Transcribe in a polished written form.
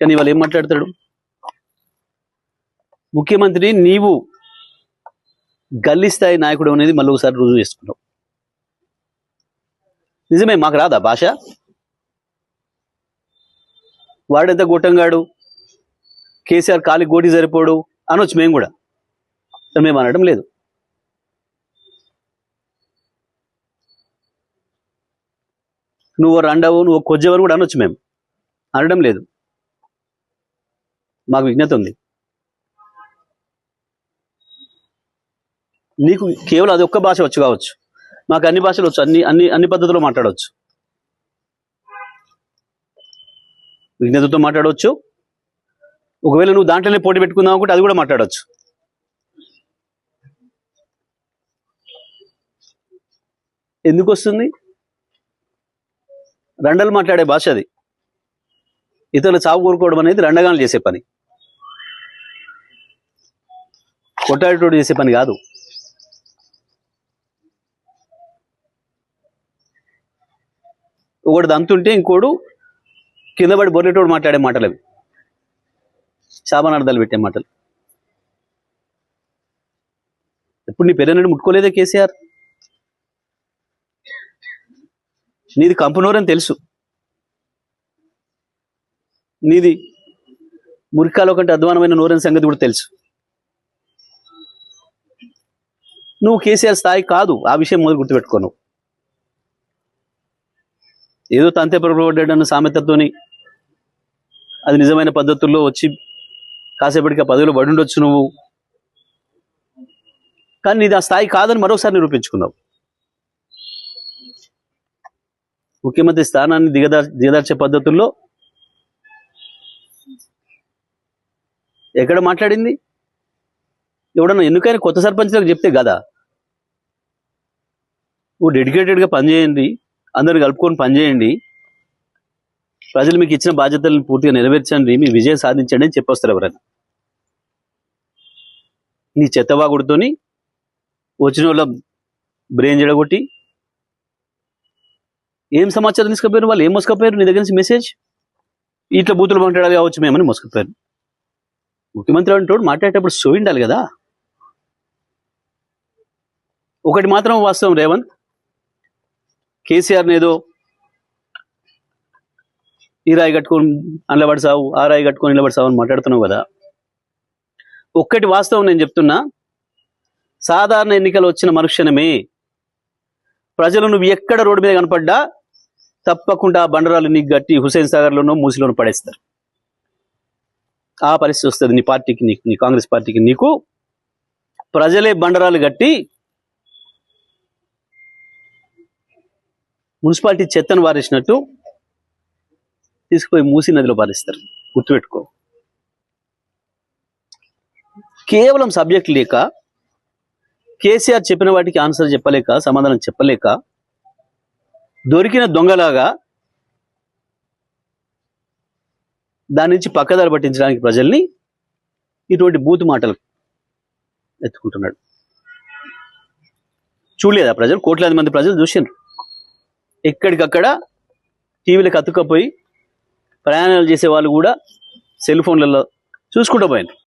కానీ వాళ్ళు ఏం మాట్లాడతాడు? ముఖ్యమంత్రి నీవు గల్లీ స్థాయి నాయకుడు అనేది మళ్ళీ ఒకసారి రుజువు చేసుకున్నావు. నిజమే, మాకు రాదా భాష? వాడెంత గొట్టంగాడు, కేసీఆర్ కాలి గోటి సరిపోడు అనొచ్చు మేము కూడా. మేము అనడం లేదు. నువ్వు రండవు, నువ్వు కొజ్జవని కూడా అనొచ్చు, మేము అనడం లేదు. మాకు విజ్ఞత ఉంది. నీకు కేవలం అది ఒక్క భాష వచ్చు కావచ్చు, మాకు అన్ని భాషలు వచ్చు, అన్ని అన్ని అన్ని పద్ధతుల్లో మాట్లాడవచ్చు. విజ్ఞతతో మాట్లాడవచ్చు. ఒకవేళ నువ్వు దాంట్లోనే పోటీ పెట్టుకుందాం అనుకుంటే అది కూడా మాట్లాడవచ్చు. ఎందుకు వస్తుంది? రండలు మాట్లాడే భాష అది. ఇతరులు చావు కోరుకోవడం అనేది రండగాలు చేసే పని, కొట్టాడేటోడు చేసే పని కాదు. ఒకటి దంతుంటే ఇంకోడు కింద పడి బొర్రెటోడు మాట్లాడే మాటలు అవి, శాపనార్థాలు పెట్టే మాటలు. ఎప్పుడు నీ పెద్దనడు ముట్టుకోలేదే కేసీఆర్? నీది కంపునూరని తెలుసు, నీది మురికాలో కంటే అధ్వానమైన నూరని సంగతి కూడా తెలుసు. నువ్వు కేసీఆర్ స్థాయి కాదు, ఆ విషయం మొదలు గుర్తుపెట్టుకోను. ఏదో తంతే పొరపడ్డాడన్న సామెతతోని అది నిజమైన పద్ధతుల్లో వచ్చి కాసేపటికి ఆ పదవిలో పడి ఉండొచ్చు నువ్వు, కానీ నీది ఆ స్థాయి కాదని మరొకసారి నిరూపించుకున్నావు. ముఖ్యమంత్రి స్థానాన్ని దిగదార్చే పద్ధతుల్లో ఎక్కడ మాట్లాడింది? ఎవడన్నా ఎన్నికైనా కొత్త సర్పంచ్లకు చెప్తే కదా, నువ్వు డెడికేటెడ్గా పనిచేయండి, అందరిని కలుపుకొని పనిచేయండి, ప్రజలు మీకు ఇచ్చిన బాధ్యతలను పూర్తిగా నెరవేర్చండి, మీ విజయం సాధించండి అని చెప్పొస్తారు ఎవరైనా. నీ చెత్తవాగుడితోని వచ్చిన వాళ్ళ బ్రెయిన్ జడగొట్టి ఏం సమాచారం తీసుకుపోయారు? వాళ్ళు ఏం మోసుకపోయారు నీ దగ్గర నుంచి మెసేజ్? ఇట్లా బూతులు మాట్లాడాలి కావచ్చు మేమని మోసుకుపోయారు. ముఖ్యమంత్రి అంటోడు మాట్లాడేటప్పుడు సోయిండాలి కదా. ఒకటి మాత్రం వాస్తవం రేవంత్, కేసీఆర్ని ఏదో ఈ రాయి కట్టుకొని నిలబడసావు, ఆ రాయి కట్టుకొని నిలబడసావు అని మాట్లాడుతున్నావు కదా. ఒక్కటి వాస్తవం నేను చెప్తున్నా, సాధారణ ఎన్నికలు వచ్చిన మరుక్షణమే ప్రజలు నువ్వు ఎక్కడ రోడ్డు మీద కనపడ్డా తప్పకుండా ఆ బండరాలు నీకు గట్టి హుసేన్ సాగర్లోనో మూసిలోనో పడేస్తారు. ఆ పరిస్థితి వస్తుంది నీ పార్టీకి, నీ కాంగ్రెస్ పార్టీకి. నీకు ప్రజలే బండరాలు గట్టి మున్సిపాలిటీ చెత్తను వారేసినట్టు తీసుకుపోయి మూసి నదిలో పారేస్తారు. గుర్తుపెట్టుకో. కేవలం సబ్జెక్ట్ లేక, కేసీఆర్ చెప్పిన వాటికి ఆన్సర్ చెప్పలేక, సమాధానం చెప్పలేక, దొరికిన దొంగలాగా దాని నుంచి పక్కదారి పట్టించడానికి ప్రజల్ని ఇటువంటి బూతు మాటలు ఎత్తుకుంటున్నాడు. చూడలేదా ప్రజలు? కోట్లాది మంది ప్రజలు చూసిండ్రు. ఎక్కడికక్కడ టీవీలకు అతుక్కపోయి ప్రయాణాలు చేసే వాళ్ళు కూడా సెల్ ఫోన్లలో చూసుకుంటూ పోయినారు.